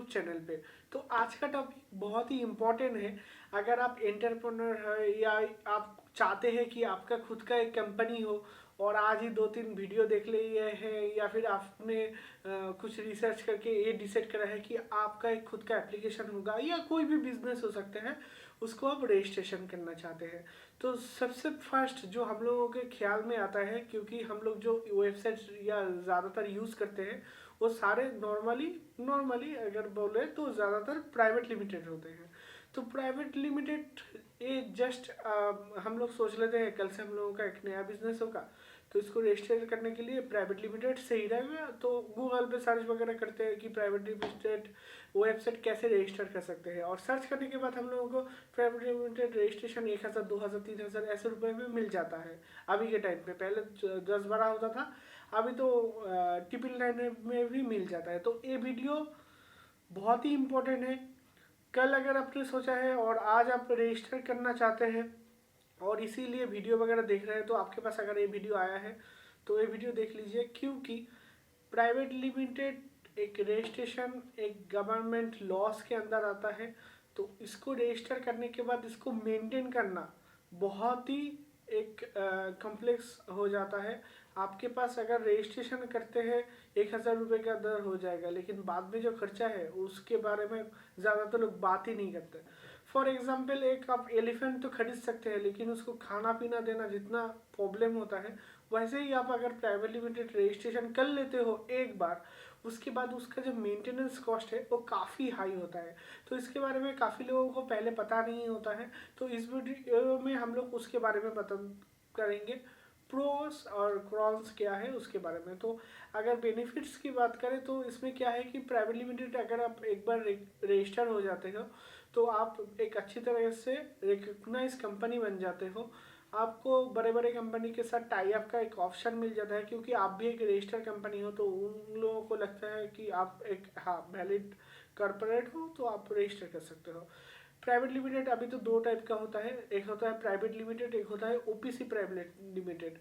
YouTube channel पे। तो आज का टॉपिक बहुत ही इम्पोर्टेंट है। अगर आप एंटरप्रेन्योर है या आप चाहते हैं कि आपका खुद का एक कंपनी हो और आज ही 2-3 वीडियो देख लिए हैं या फिर आपने कुछ रिसर्च करके ये डिसाइड करा है कि आपका एक खुद का एप्लीकेशन होगा या कोई भी बिजनेस हो सकते हैं, उसको आप रजिस्ट्रेशन करना चाहते हैं, तो सबसे फर्स्ट जो हम लोगों के ख्याल में आता है, क्योंकि हम लोग जो वेबसाइट या ज़्यादातर यूज़ करते हैं वो सारे नॉर्मली अगर बोले तो ज़्यादातर प्राइवेट लिमिटेड होते हैं। तो प्राइवेट लिमिटेड ये जस्ट हम लोग सोच लेते हैं कल से हम लोगों का एक नया बिजनेस होगा तो इसको रजिस्टर करने के लिए प्राइवेट लिमिटेड सही रहेगा, तो गूगल पे सर्च वगैरह करते हैं कि प्राइवेट लिमिटेड वेबसाइट कैसे रजिस्टर कर सकते हैं, और सर्च करने के बाद हम लोगों को प्राइवेट लिमिटेड रजिस्ट्रेशन 1000, 2000, 3000 ऐसे रुपए में मिल जाता है अभी के टाइम पे। पहले 10-12 होता था, अभी तो 999 में भी मिल जाता है। तो ये वीडियो बहुत ही इम्पोर्टेंट है। कल अगर आपने सोचा है और आज आप रजिस्टर करना चाहते हैं और इसीलिए वीडियो वगैरह देख रहे हैं, तो आपके पास अगर ये वीडियो आया है तो ये वीडियो देख लीजिए, क्योंकि प्राइवेट लिमिटेड एक रजिस्ट्रेशन एक गवर्नमेंट लॉस के अंदर आता है। तो इसको रजिस्टर करने के बाद इसको मेंटेन करना बहुत ही एक कॉम्प्लेक्स हो जाता है। आपके पास अगर रजिस्ट्रेशन करते हैं 1000 रुपये का दर हो जाएगा, लेकिन बाद में जो खर्चा है उसके बारे में ज़्यादातर लोग बात ही नहीं करते। फॉर एग्जाम्पल एक आप एलिफेंट तो खरीद सकते हैं, लेकिन उसको खाना पीना देना जितना प्रॉब्लम होता है, वैसे ही आप अगर प्राइवेट लिमिटेड रजिस्ट्रेशन कर लेते हो एक बार, उसके बाद उसका जो मेंटेनेंस कॉस्ट है वो काफ़ी हाई होता है। तो इसके बारे में काफ़ी लोगों को पहले पता नहीं होता है, तो इस वीडियो में हम लोग उसके बारे में बता करेंगे, प्रोस और कॉन्स क्या है उसके बारे में। तो अगर बेनिफिट्स की बात करें तो इसमें क्या है कि प्राइवेट लिमिटेड अगर आप एक बार रजिस्टर हो जाते हो तो आप एक अच्छी तरह से रिकग्नाइज कंपनी बन जाते हो। आपको बड़े बड़े कंपनी के साथ टाई अप का एक ऑप्शन मिल जाता है, क्योंकि आप भी एक रजिस्टर कंपनी हो तो उन लोगों को लगता है कि आप एक वैलिड कॉर्पोरेट हो तो आप रजिस्टर कर सकते हो। प्राइवेट लिमिटेड अभी तो दो टाइप का होता है, एक होता है प्राइवेट लिमिटेड, एक होता है ओपीसी प्राइवेट लिमिटेड।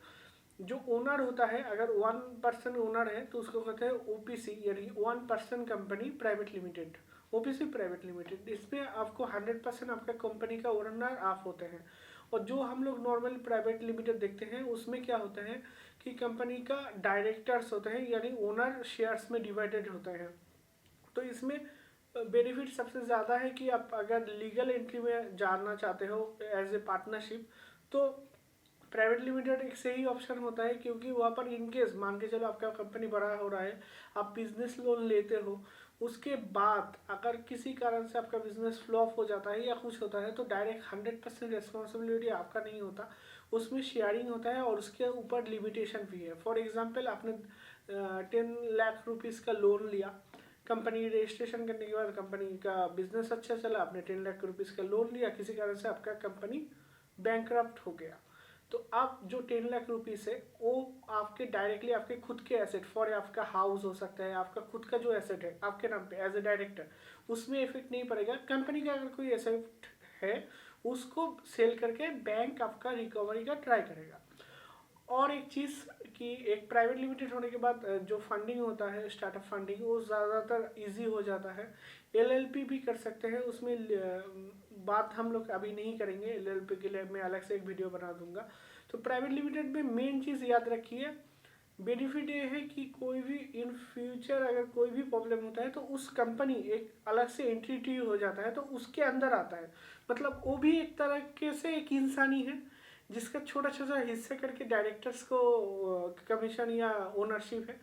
जो ओनर होता है, अगर 1 पर्सन ओनर है तो उसको कहते हैं ओपीसी, यानी 1 person company private limited, OPC private limited. इसमें आपको 100% आपका कंपनी का ओनर आप होते हैं। और जो हम लोग नॉर्मल प्राइवेट लिमिटेड देखते हैं उसमें क्या होता है कि कंपनी का डायरेक्टर्स होते हैं, यानी ओनर शेयर्स में डिवाइडेड होते हैं। तो इसमें बेनिफिट सबसे ज़्यादा है कि आप अगर लीगल एंट्री में जानना चाहते हो एज ए पार्टनरशिप, तो प्राइवेट लिमिटेड एक सही ऑप्शन होता है, क्योंकि वहाँ पर इनकेस मान के चलो आपका कंपनी बड़ा हो रहा है, आप बिजनेस लोन लेते हो, उसके बाद अगर किसी कारण से आपका बिजनेस फ्लॉप हो जाता है या कुछ होता है तो डायरेक्ट 100% रिस्पॉन्सिबिलिटी आपका नहीं होता, उसमें शेयरिंग होता है और उसके ऊपर लिमिटेशन भी है। फॉर एग्जाम्पल आपने 10 लाख रुपीज़ का लोन लिया, कंपनी रजिस्ट्रेशन करने के बाद कंपनी का बिजनेस अच्छा चला, आपने 10 लाख रुपीज़ का लोन लिया, किसी कारण से आपका कंपनी बैंकरप्ट हो गया, तो आप जो 10 लाख रुपीज़ है वो आपके डायरेक्टली आपके खुद के एसेट, फॉर आपका हाउस हो सकता है, आपका खुद का जो एसेट है आपके नाम पे एज ए डायरेक्टर, उसमें इफेक्ट नहीं पड़ेगा। कंपनी का अगर कोई एसेट है उसको सेल करके बैंक आपका रिकवरी का ट्राई करेगा। और एक चीज़ कि एक प्राइवेट लिमिटेड होने के बाद जो फंडिंग होता है, स्टार्टअप फंडिंग, वो ज़्यादातर इजी हो जाता है। एलएलपी भी कर सकते हैं, उसमें बात हम लोग अभी नहीं करेंगे, एलएलपी के लिए मैं अलग से एक वीडियो बना दूंगा। तो प्राइवेट लिमिटेड में मेन चीज़ याद रखिए, बेनिफिट ये है कि कोई भी इन फ्यूचर अगर कोई भी प्रॉब्लम होता है तो उस कंपनी एक अलग से एंटिटी हो जाता है, तो उसके अंदर आता है, मतलब वो भी एक तरह के से एक इंसानी है जिसका छोटा छोटा हिस्सा करके डायरेक्टर्स को कमीशन या ओनरशिप है।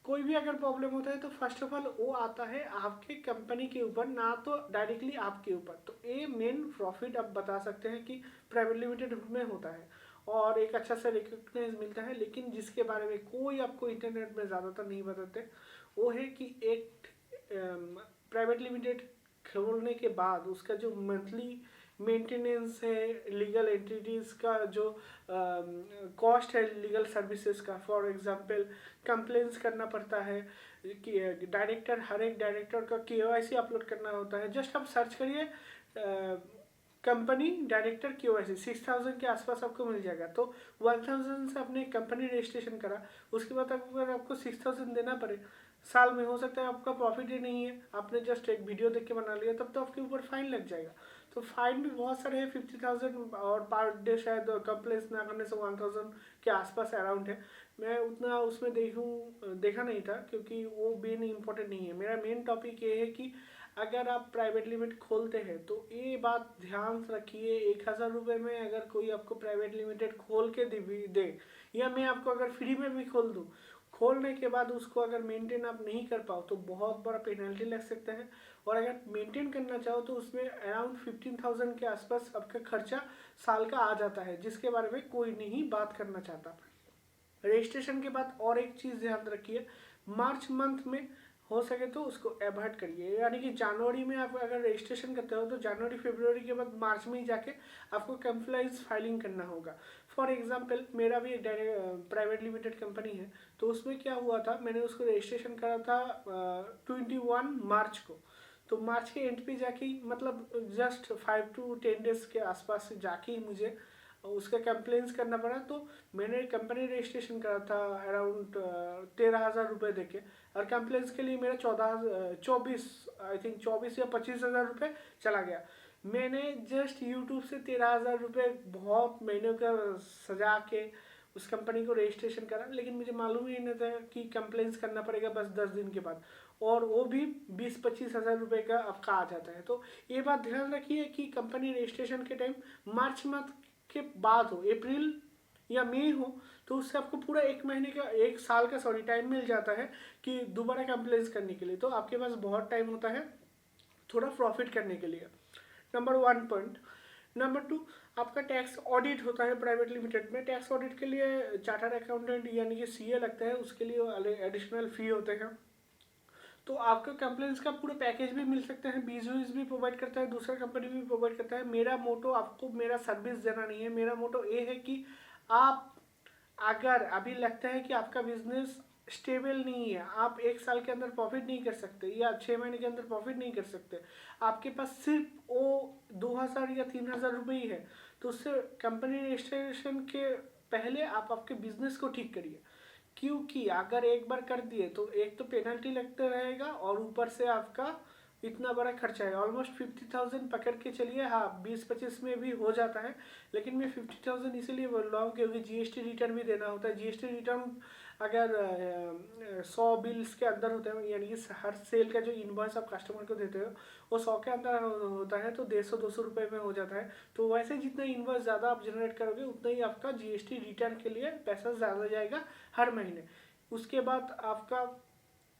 कोई भी अगर प्रॉब्लम होता है तो फर्स्ट ऑफ ऑल वो आता है आपके कंपनी के ऊपर, ना तो डायरेक्टली आपके ऊपर। तो ये मेन प्रॉफिट आप बता सकते हैं कि प्राइवेट लिमिटेड में होता है और एक अच्छा सा रिकग्नाइज मिलता है। लेकिन जिसके बारे में कोई आपको इंटरनेट में ज़्यादातर नहीं बताते वो है कि एक प्राइवेट लिमिटेड खोलने के बाद उसका जो मंथली मेंटेनेंस है, लीगल एंटिटीज़ का जो कॉस्ट है लीगल सर्विसेज का, फॉर एग्जांपल कंप्लेंट्स करना पड़ता है कि डायरेक्टर, हर एक डायरेक्टर का केवाईसी अपलोड करना होता है। जस्ट आप सर्च करिए कंपनी डायरेक्टर केवाईसी, 6000 के आसपास आपको मिल जाएगा। तो 1000 से आपने कंपनी रजिस्ट्रेशन करा, उसके बाद अगर आपको 6000 देना पड़े साल में हो सकता है आपका प्रॉफिट ही नहीं है, आपने जस्ट एक वीडियो देख के बना लिया, तब तो आपके ऊपर फाइन लग जाएगा। तो फाइन भी बहुत सारे हैं, 50,000 और पर डे शायद कंप्लेंट्स ना करने से 1,000 के आसपास अराउंड है। मैं उतना उसमें देखा नहीं था, क्योंकि वो मेन इम्पोर्टेंट नहीं है। मेरा मेन टॉपिक ये है कि अगर आप प्राइवेट लिमिट खोलते हैं तो ये बात ध्यान रखिए, 1,000 रुपये में अगर कोई आपको प्राइवेट लिमिटेड खोल के दे, या मैं आपको अगर फ्री में भी खोल दूँ, खोलने के बाद उसको अगर मेंटेन आप नहीं कर पाओ तो बहुत बड़ा पेनल्टी लग सकता है। और अगर मेंटेन करना चाहो तो उसमें अराउंड 15,000 के आसपास आपका खर्चा साल का आ जाता है, जिसके बारे में कोई नहीं बात करना चाहता। रजिस्ट्रेशन के बाद और एक चीज़ ध्यान रखिए, मार्च मंथ में हो सके तो उसको अवॉइड करिए। यानी कि जनवरी में आप अगर रजिस्ट्रेशन करते हो तो जनवरी फरवरी के बाद मार्च में ही जाके आपको कंप्लाइंस फाइलिंग करना होगा। फॉर एग्जांपल मेरा भी एक प्राइवेट लिमिटेड कंपनी है, तो उसमें क्या हुआ था, मैंने उसको रजिस्ट्रेशन करा था 21 मार्च को। तो मार्च के एंड पे जाके, मतलब जस्ट 5 to 10 डेज के आसपास जाके ही मुझे उसका कंप्लेंस करना पड़ा। तो मैंने कंपनी रजिस्ट्रेशन करा था अराउंड 13,000 रुपये देके, और कंप्लेंस के लिए मेरा 24 या 25,000 रुपये चला गया। मैंने जस्ट यूट्यूब से 13,000 रुपये बहुत महीनों का सजा के उस कंपनी को रजिस्ट्रेशन करा, लेकिन मुझे मालूम ही नहीं था कि कंप्लेंस करना पड़ेगा बस 10 दिन के बाद, और वो भी 20-25,000 रुपये का आपका आ जाता है। तो ये बात ध्यान रखिए कि कंपनी रजिस्ट्रेशन के टाइम मार्च मंथ के बाद हो, अप्रैल या मई हो, तो उससे आपको पूरा 1 महीने का, 1 साल का टाइम मिल जाता है कि दोबारा कंप्लेंस करने के लिए। तो आपके पास बहुत टाइम होता है थोड़ा प्रॉफिट करने के लिए। Number 1 point. नंबर 2, आपका टैक्स ऑडिट होता है प्राइवेट लिमिटेड में। टैक्स ऑडिट के लिए चार्टर्ड अकाउंटेंट यानी कि सीए लगता है, उसके लिए एडिशनल फी होते हैं। तो आपका कंप्लेंट्स का पूरा पैकेज भी मिल सकता है, बीज भी प्रोवाइड करता है, दूसरा कंपनी भी प्रोवाइड करता है। मेरा मोटो आपको मेरा सर्विस देना नहीं है, मेरा मोटो ये है कि आप अगर अभी लगता है कि आपका बिजनेस स्टेबल नहीं है, आप 1 साल के अंदर प्रॉफिट नहीं कर सकते या 6 महीने के अंदर प्रॉफिट नहीं कर सकते, आपके पास सिर्फ वो 2,000 या 3,000 रुपये ही है, तो उससे कंपनी रजिस्ट्रेशन के पहले आप आपके बिजनेस को ठीक करिए। क्योंकि अगर एक बार कर दिए तो एक तो पेनल्टी लगता रहेगा, और ऊपर से आपका इतना बड़ा खर्चा है, ऑलमोस्ट 50,000 पकड़ के चलिए। हाँ, 20-25 में भी हो जाता है, लेकिन मैं 50,000 इसीलिए बोल रहा हूँ क्योंकि जीएसटी रिटर्न भी देना होता है। जीएसटी रिटर्न अगर 100 बिल्स के अंदर होते हैं, यानी कि हर सेल का जो इनवॉइस आप कस्टमर को देते हो वो 100 के अंदर होता है, तो 150-200 रुपये में हो जाता है। तो वैसे जितना इनवॉइस ज़्यादा आप जनरेट करोगे उतना ही आपका जीएसटी रिटर्न के लिए पैसा ज़्यादा जाएगा हर महीने। उसके बाद आपका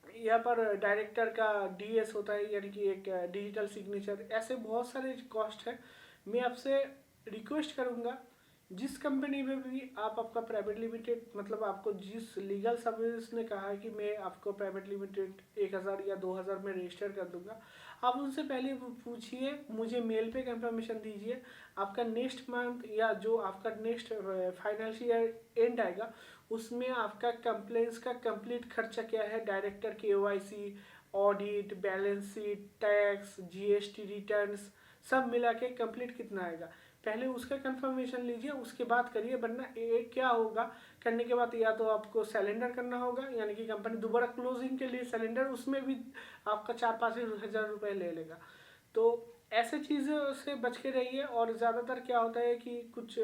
यहाँ पर डायरेक्टर का डीएस होता है, यानी कि एक डिजिटल सिग्नेचर, ऐसे बहुत सारे कॉस्ट है। मैं आपसे रिक्वेस्ट करूँगा, जिस कंपनी में भी आप आपका प्राइवेट लिमिटेड, मतलब आपको जिस लीगल सर्विस ने कहा है कि मैं आपको प्राइवेट लिमिटेड 1,000 या 2,000 में रजिस्टर कर दूंगा, आप उनसे पहले पूछिए, मुझे मेल पे कंफर्मेशन दीजिए। आपका नेक्स्ट मंथ या जो आपका नेक्स्ट फाइनेंशियल एंड आएगा उसमें आपका कंप्लेंस का कंप्लीट खर्चा क्या है, director KYC, audit, balance sheet, tax, GST returns सब मिला के कंप्लीट कितना आएगा, पहले उसका कंफर्मेशन लीजिए, उसके बाद करिए। वरना एक क्या होगा, करने के बाद या तो आपको सरेंडर करना होगा, यानी कि कंपनी दोबारा क्लोजिंग के लिए सरेंडर, उसमें भी आपका 4-5 हज़ार रुपये ले लेगा। तो ऐसे चीज़ों से बच के रहिए। और ज़्यादातर क्या होता है कि कुछ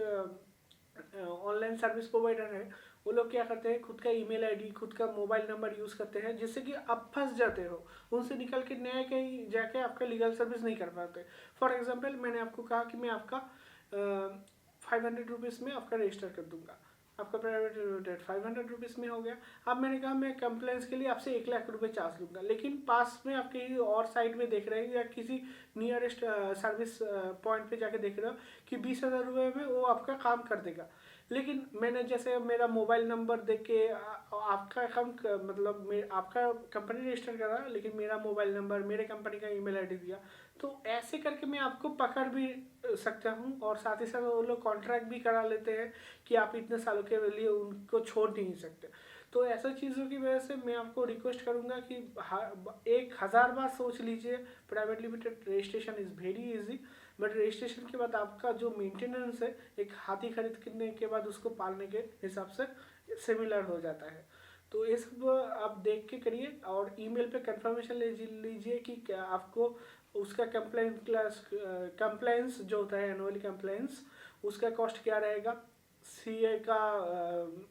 ऑनलाइन सर्विस प्रोवाइडर है, वो लोग क्या करते हैं, खुद का ईमेल आईडी, खुद का मोबाइल नंबर यूज़ करते हैं, जिससे कि आप फंस जाते हो, उनसे निकल के नए कहीं जाके आपका लीगल सर्विस नहीं कर पाते। फॉर एग्जांपल मैंने आपको कहा कि मैं आपका 500 रुपीज़ में आपका रजिस्टर कर दूंगा, आपका प्राइवेट लिमिटेड 500 रुपीज़ में हो गया। अब मैंने कहा मैं कंप्लेंट्स के लिए आपसे 1,00,000 रुपये चार्ज लूँगा, लेकिन पास में आप कहीं और साइड में देख रहे हैं या किसी नियरेस्ट सर्विस पॉइंट पे जाके देख रहे हो कि 20,000 रुपये में वो आपका काम कर देगा। लेकिन मैंने जैसे मेरा मोबाइल नंबर देख के आपका अकाउंट, मतलब आपका कंपनी रजिस्टर करा, लेकिन मेरा मोबाइल नंबर, मेरे कंपनी का ईमेल आईडी दिया, तो ऐसे करके मैं आपको पकड़ भी सकता हूँ। और साथ ही साथ वो लोग कॉन्ट्रैक्ट भी करा लेते हैं कि आप इतने सालों के लिए उनको छोड़ नहीं सकते। तो ऐसा चीज़ों की वजह से मैं आपको रिक्वेस्ट करूँगा कि 1,000 बार सोच लीजिए। Private limited registration is very easy, but registration के बाद आपका जो मेंटेनेंस है, एक हाथी खरीदने के बाद उसको पालने के हिसाब से सिमिलर हो जाता है। तो ये सब आप देख के करिए और ईमेल पे कंफर्मेशन ले लीजिए कि क्या आपको उसका कंप्लायंस जो होता है एनुअली कंप्लायंस, उसका कॉस्ट क्या रहेगा, सीए का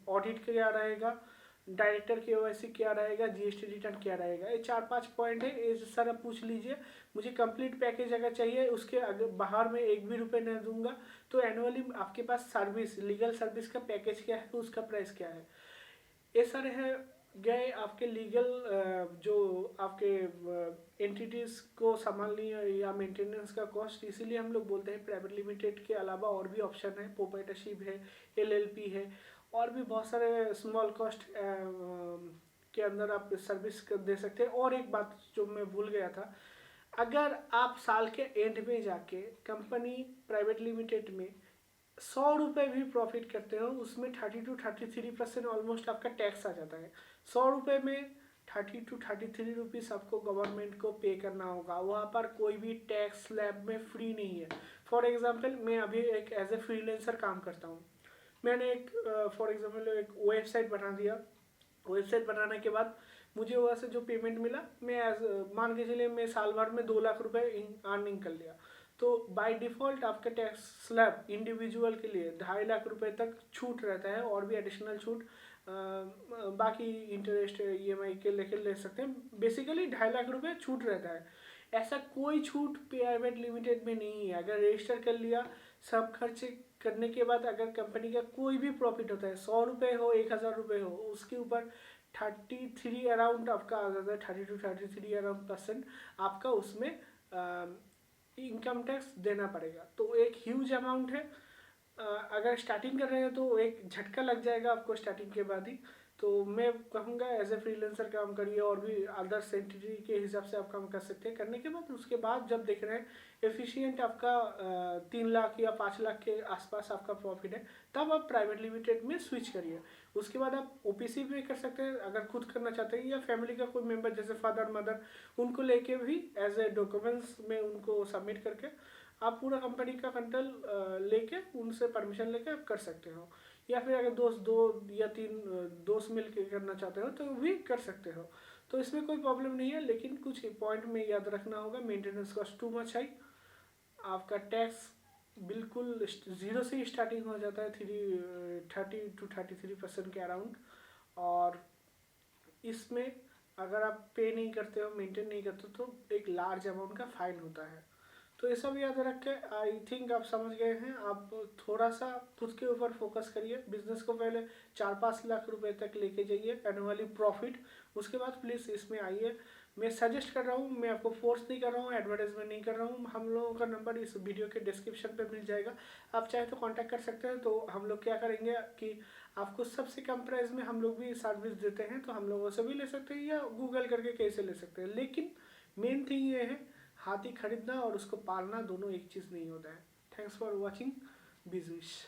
ऑडिट क्या रहेगा, डायरेक्टर केवाईसी क्या रहेगा, जीएसटी रिटर्न क्या रहेगा। ये 4-5 पॉइंट है, ये सारा पूछ लीजिए। मुझे कंप्लीट पैकेज अगर चाहिए, उसके अगर बाहर में एक भी रुपये नहीं दूंगा, तो एनुअली आपके पास सर्विस, लीगल सर्विस का पैकेज क्या है, उसका प्राइस क्या है। ये सारे हैं गए आपके लीगल जो आपके एंटिटीज को संभालनी है या मेंटेनेंस का कॉस्ट। इसीलिए हम लोग बोलते हैं प्राइवेट लिमिटेड के अलावा और भी ऑप्शन है, प्रोप्राइटरशिप है, एलएलपी है, और भी बहुत सारे स्मॉल कॉस्ट के अंदर आप सर्विस दे सकते हैं। और एक बात जो मैं भूल गया था, अगर आप साल के एंड में जाके कंपनी प्राइवेट लिमिटेड में 100 रुपये भी प्रॉफिट करते हो, उसमें 30 to 33% ऑलमोस्ट आपका टैक्स आ जाता है। 100 रुपये में 30 to 33 रुपीज़ आपको गवर्नमेंट को पे करना होगा। वहाँ पर कोई भी टैक्स स्लैब में फ्री नहीं है। फॉर एग्जांपल मैं अभी एक एज ए फ्रीलांसर काम करता हूँ। मैंने एक फॉर एग्जांपल एक वेबसाइट बना दिया। वेबसाइट बनाने के बाद मुझे वहाँ से जो पेमेंट मिला, मैं मान के चलिए मैं साल भर में 2 लाख रुपए अर्निंग कर लिया, तो बाय डिफ़ॉल्ट आपका टैक्स स्लैब इंडिविजुअल के लिए 2.5 लाख रुपए तक छूट रहता है, और भी एडिशनल छूट बाकी इंटरेस्ट ईएमआई के लेके ले सकते हैं। बेसिकली 2.5 लाख रुपए छूट रहता है। ऐसा कोई छूट प्राइवेट लिमिटेड में नहीं है। अगर रजिस्टर कर लिया, सब खर्चे करने के बाद अगर कंपनी का कोई भी प्रॉफिट होता है, 100 रुपये हो, 1000 रुपये हो, उसके ऊपर 33 अराउंड आपका आ जाता है, 30 to 33 अराउंड % आपका उसमें इनकम टैक्स देना पड़ेगा। तो एक ह्यूज अमाउंट है। अगर स्टार्टिंग कर रहे हैं तो एक झटका लग जाएगा आपको स्टार्टिंग के बाद ही। तो मैं कहूँगा एज ए फ्रीलांसर काम करिए, और भी अदर्स एंटिटी के हिसाब से आप काम कर सकते हैं। करने के बाद उसके बाद जब देख रहे हैं एफिशिएंट आपका 3 लाख या 5 लाख के आसपास आपका प्रॉफिट है, तब आप प्राइवेट लिमिटेड में स्विच करिए। उसके बाद आप ओपीसी भी कर सकते हैं अगर खुद करना चाहते हैं, या फैमिली का कोई मेंबर जैसे फादर मदर, उनको लेके भी एज ए डॉक्यूमेंट्स में उनको सबमिट करके आप पूरा कंपनी का कंट्रोल लेके उनसे परमिशन लेके आप कर सकते हो। या फिर अगर 2 या 3 दोस्त मिल के करना चाहते हो तो भी कर सकते हो। तो इसमें कोई प्रॉब्लम नहीं है, लेकिन कुछ पॉइंट में याद रखना होगा। Maintenance cost too much high, आपका टैक्स बिल्कुल 0 से ही स्टार्टिंग हो जाता है, 30 to 33% के अराउंड। और इसमें अगर आप पे नहीं करते हो, मेंटेन नहीं करते हो, तो एक लार्ज अमाउंट का फाइन होता है। तो ये सब याद रख के आई थिंक आप समझ गए हैं। आप थोड़ा सा खुद के ऊपर फोकस करिए। बिजनेस को पहले 4-5 लाख रुपए तक लेके जाइए एनुअली प्रॉफिट, उसके बाद प्लीज़ इसमें आइए। मैं सजेस्ट कर रहा हूँ, मैं आपको फोर्स नहीं कर रहा हूँ, एडवर्टाइजमेंट नहीं कर रहा हूँ। हम लोगों का नंबर इस वीडियो के डिस्क्रिप्शन पे मिल जाएगा, आप चाहे तो कांटेक्ट कर सकते हैं। तो हम लोग क्या करेंगे कि आपको सबसे कम प्राइस में हम लोग भी सर्विस देते हैं, तो हम लोगों से भी ले सकते हैं या गूगल करके कैसे ले सकते हैं। लेकिन मेन थिंग ये है, हाथी खरीदना और उसको पालना दोनों एक चीज़ नहीं होता है। Thanks for watching business.